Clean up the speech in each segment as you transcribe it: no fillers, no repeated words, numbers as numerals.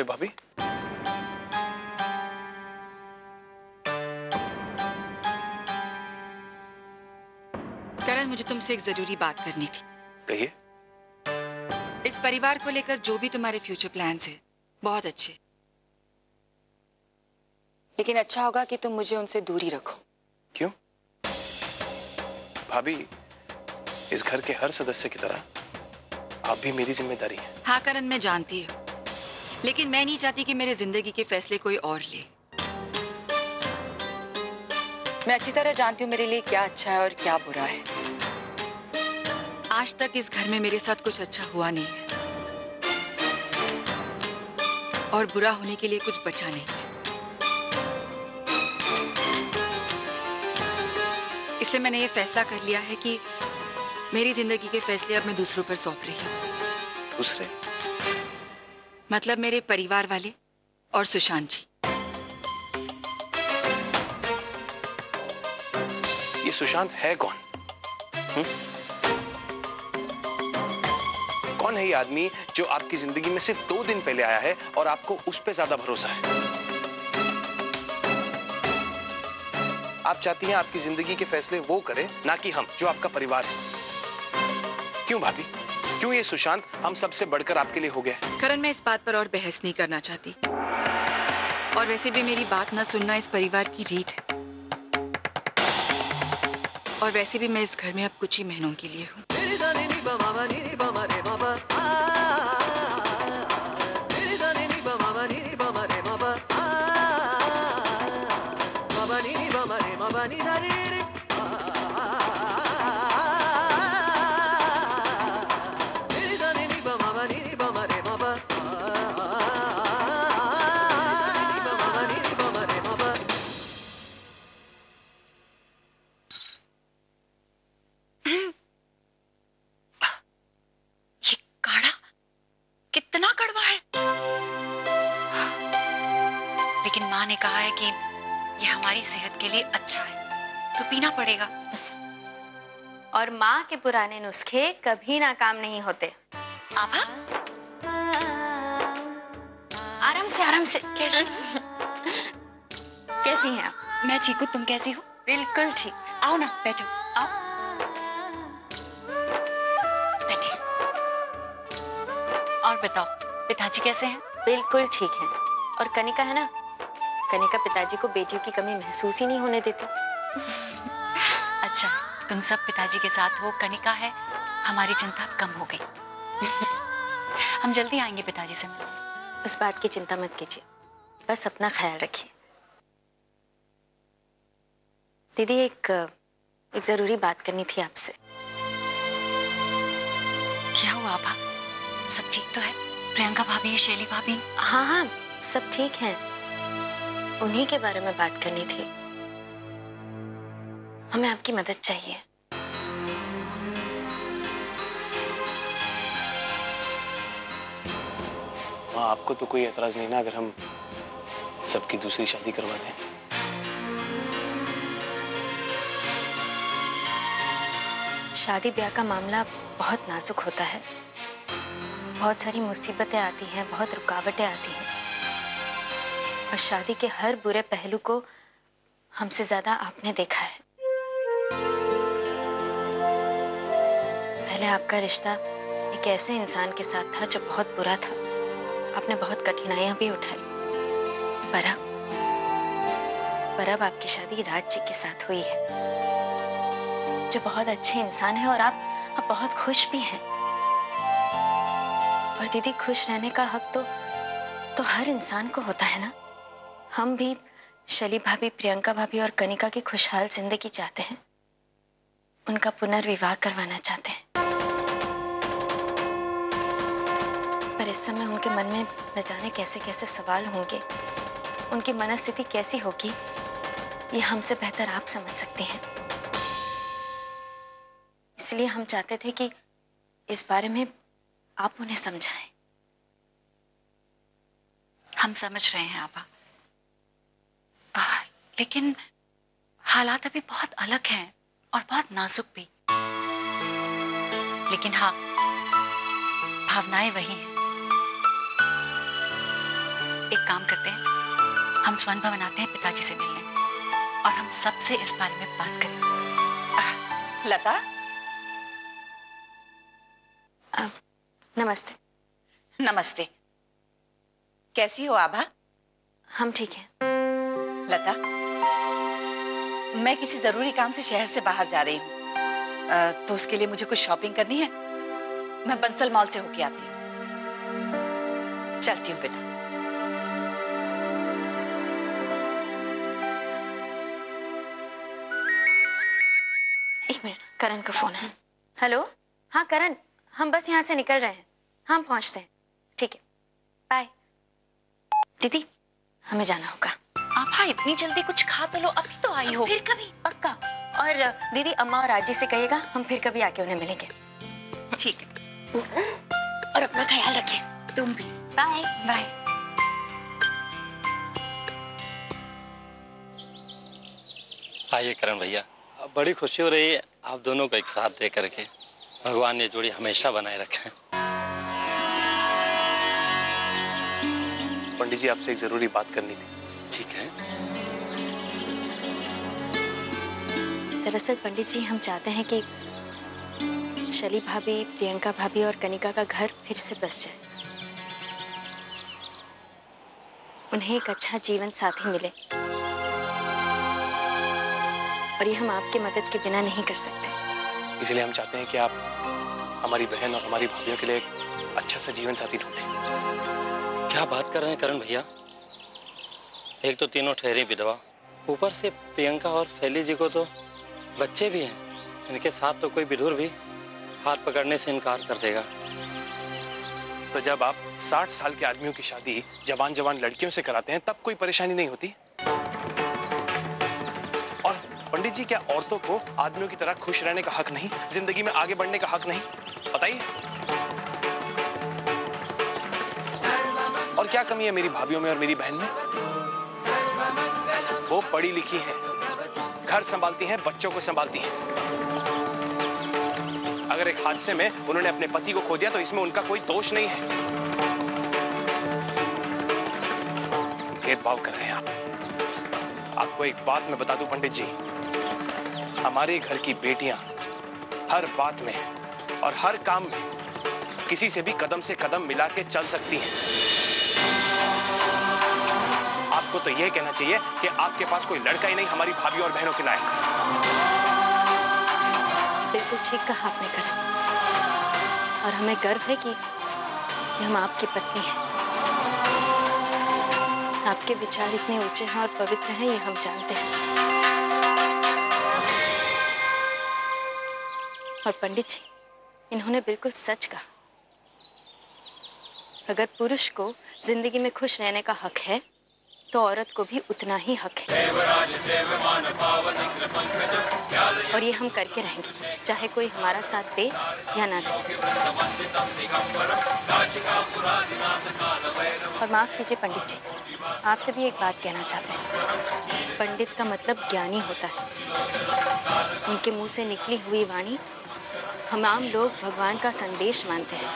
रहे भाभी? करण, मुझे तुमसे एक जरूरी बात करनी थी। कहिए। इस परिवार को लेकर जो भी तुम्हारे फ्यूचर प्लान्स हैं, बहुत अच्छे, लेकिन अच्छा होगा कि तुम मुझे उनसे दूरी रखो। क्यों? भाभी, इस घर के हर सदस्य की तरह आप भी मेरी जिम्मेदारी है। हाँ करण, मैं जानती हूँ, लेकिन मैं नहीं चाहती कि मेरे जिंदगी के फैसले कोई और ले। मैं अच्छी तरह जानती हूँ मेरे लिए क्या अच्छा है और क्या बुरा है। आज तक इस घर में मेरे साथ कुछ अच्छा हुआ नहीं है और बुरा होने के लिए कुछ बचा नहीं है। इसलिए मैंने ये फैसला कर लिया है कि मेरी जिंदगी के फैसले अब मैं दूसरों पर सौंप रही हूँ। दूसरे? मतलब मेरे परिवार वाले और सुशांत जी। ये सुशांत है कौन? कौन है ये आदमी जो आपकी जिंदगी में सिर्फ 2 दिन पहले आया है और आपको उस पे ज्यादा भरोसा है? आप चाहती हैं आपकी जिंदगी के फैसले वो करे, ना कि हम, जो आपका परिवार है। क्यों भाभी? क्यों ये सुशांत हम सबसे बढ़कर आपके लिए हो गया है? करण, मैं इस बात पर और बहस नहीं करना चाहती, और वैसे भी मेरी बात न सुनना इस परिवार की रीत है, और वैसे भी मैं इस घर में अब कुछ ही महीनों के लिए हूँ। लेकिन माँ ने कहा है कि ये हमारी सेहत के लिए अच्छा है, तो पीना पड़ेगा। और माँ के पुराने नुस्खे कभी नाकाम नहीं होते। आभा, आराम से। कैसी कैसी हैं आप? मैं ठीक हूँ, तुम कैसी हो? बिल्कुल ठीक। आओ ना, बैठो, आओ। बैठिए। और बताओ, पिताजी कैसे हैं? बिल्कुल ठीक हैं। और कनिका है ना, कनिका पिताजी को बेटियों की कमी महसूस ही नहीं होने देती। अच्छा, तुम सब पिताजी के साथ हो, कनिका है, हमारी चिंता कम हो गई। हम जल्दी आएंगे पिताजी से मिलने। उस बात की चिंता मत कीजिए, बस अपना ख्याल रखिए। दीदी, एक जरूरी बात करनी थी आपसे। क्या हुआ आभा? सब ठीक तो है? प्रियंका भाभी, शैली भाभी? हाँ, सब ठीक हैं। उन्हीं के बारे में बात करनी थी। हमें आपकी मदद चाहिए। हाँ, आपको तो कोई एतराज नहीं ना अगर हम सबकी दूसरी शादी करवा दें? शादी ब्याह का मामला बहुत नाजुक होता है। बहुत सारी मुसीबतें आती हैं, बहुत रुकावटें आती हैं, और शादी के हर बुरे पहलू को हमसे ज्यादा आपने देखा है। पहले आपका रिश्ता एक ऐसे इंसान के साथ था जो बहुत बुरा था। आपने बहुत कठिनाइयां भी उठाई, पर अब आपकी शादी राज जी के साथ हुई है, जो बहुत अच्छे इंसान है, और आप बहुत खुश भी हैं। और दीदी, खुश रहने का हक तो हर इंसान को होता है ना। हम भी शैली भाभी, प्रियंका भाभी और कनिका की खुशहाल जिंदगी चाहते हैं, उनका पुनर्विवाह करवाना चाहते हैं। पर इस समय उनके मन में न जाने कैसे कैसे सवाल होंगे, उनकी मनस्थिति कैसी होगी, ये हमसे बेहतर आप समझ सकती हैं। इसलिए हम चाहते थे कि इस बारे में आप उन्हें समझाएं। हम समझ रहे हैं आभा, लेकिन हालात अभी बहुत अलग हैं और बहुत नाजुक भी। लेकिन हाँ, भावनाएं वही हैं। एक काम करते हैं, हम स्वर्ण भवन आते हैं पिताजी से मिलने और हम सबसे इस बारे में बात करें। लता, नमस्ते। नमस्ते। कैसी हो आभा? हम ठीक हैं। लता, मैं किसी जरूरी काम से शहर से बाहर जा रही हूँ, तो उसके लिए मुझे कुछ शॉपिंग करनी है। मैं बंसल मॉल से होके आती हूँ। चलती हूँ बेटा। एक मिनट, करण का फोन है। हेलो, हाँ करण, हम बस यहाँ से निकल रहे हैं, हम पहुँचते हैं। ठीक है, बाय। दीदी, हमें जाना होगा। आभा, इतनी जल्दी कुछ खा तो लो, अभी तो आई हो। फिर कभी, पक्का। और दीदी, अम्मा और आजी से कहिएगा हम फिर कभी आके उन्हें मिलेंगे। ठीक है। और अपना ख्याल रखिए। तुम भी। Bye bye. आइए करण भैया, बड़ी खुशी हो रही है आप दोनों को एक साथ देख करके। भगवान ये जोड़ी हमेशा बनाए रखे। पंडित जी, आपसे एक जरूरी बात करनी थी। ठीक है। दरअसल पंडित जी, हम चाहते हैं कि शली भाभी, प्रियंका भाभी और कनिका का घर फिर से बस जाए। उन्हें एक अच्छा जीवन साथी मिले, और ये हम आपके मदद के बिना नहीं कर सकते। इसलिए हम चाहते हैं कि आप हमारी बहन और हमारी भाभियों के लिए एक अच्छा सा जीवन साथी ढूंढें। क्या बात कर रहे हैं करण भैया? एक तो तीनों ठहरी विधवा, ऊपर से प्रियंका और शैली जी को तो बच्चे भी हैं। इनके साथ तो कोई विधुर भी हाथ पकड़ने से इनकार कर देगा। तो जब आप 60 साल के आदमियों की शादी जवान जवान लड़कियों से कराते हैं, तब कोई परेशानी नहीं होती? और पंडित जी, क्या औरतों को आदमियों की तरह खुश रहने का हक नहीं, जिंदगी में आगे बढ़ने का हक नहीं? बताइए। और क्या कमी है मेरी भाभियों में और मेरी बहन में? वो पढ़ी लिखी हैं, घर संभालती हैं, बच्चों को संभालती हैं। अगर एक हादसे में उन्होंने अपने पति को खो दिया तो इसमें उनका कोई दोष नहीं है। भेदभाव कर रहे हैं आप। आपको एक बात मैं बता दूं पंडित जी, हमारे घर की बेटियां हर बात में और हर काम में किसी से भी कदम से कदम मिला के चल सकती हैं। आपको तो यह कहना चाहिए कि आपके पास कोई लड़का ही नहीं हमारी भाभी और बहनों के लायक। बिल्कुल ठीक कहा आपने करण, और हमें गर्व है कि हम आपकी पत्नी हैं। आपके विचार इतने ऊंचे हैं और पवित्र हैं, ये हम जानते हैं। और पंडित जी, इन्होंने बिल्कुल सच कहा। अगर पुरुष को जिंदगी में खुश रहने का हक है, तो औरत को भी उतना ही हक है। और ये हम करके रहेंगे, चाहे कोई हमारा साथ दे या ना दे। और माफ कीजिए पंडित जी, आपसे भी एक बात कहना चाहते हैं। पंडित का मतलब ज्ञानी होता है। उनके मुंह से निकली हुई वाणी हम आम लोग भगवान का संदेश मानते हैं।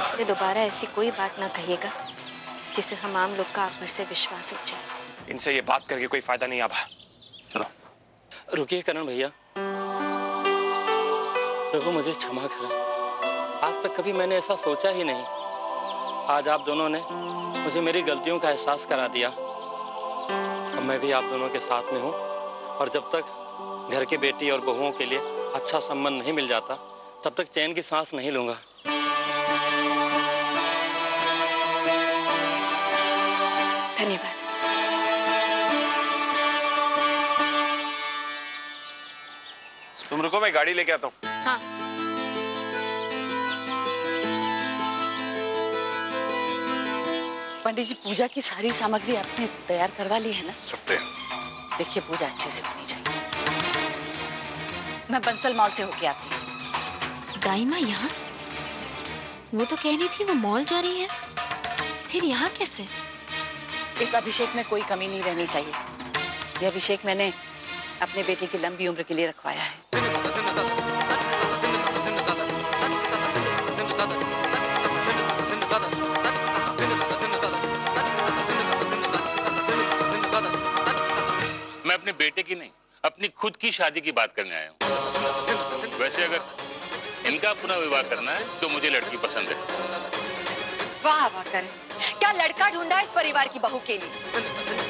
इसलिए दोबारा ऐसी कोई बात ना कहिएगा जिससे हम आम लोग का आप पर से विश्वास उठ जाए। इनसे ये बात करके कोई फायदा नहीं। आभा, चलो। रुकिए करण भैया, प्रभु मुझे क्षमा करें। आज तक कभी मैंने ऐसा सोचा ही नहीं। आज आप दोनों ने मुझे मेरी गलतियों का एहसास करा दिया। अब मैं भी आप दोनों के साथ में हूँ, और जब तक घर की बेटी और बहुओं के लिए अच्छा संबंध नहीं मिल जाता, तब तक चैन की सांस नहीं लूंगा। धन्यवाद। तुम रुको, मैं गाड़ी लेके आता हूँ। हाँ। पंडित जी, पूजा की सारी सामग्री आपने तैयार करवा ली है ना? सकते हैं। देखिए, पूजा अच्छे से होनी चाहिए। मैं बंसल मॉल से होके आती हूँ। दाई माँ यहाँ? वो तो कह रही थी वो मॉल जा रही है, फिर यहाँ कैसे? इस अभिषेक में कोई कमी नहीं रहनी चाहिए। ये अभिषेक मैंने अपने बेटे की लंबी उम्र के लिए रखवाया है। खुद की शादी की बात करने आया हूँ। वैसे अगर इनका पुनः विवाह करना है तो मुझे लड़की पसंद है। वाह वाह करें, क्या लड़का ढूंढा इस परिवार की बहू के लिए।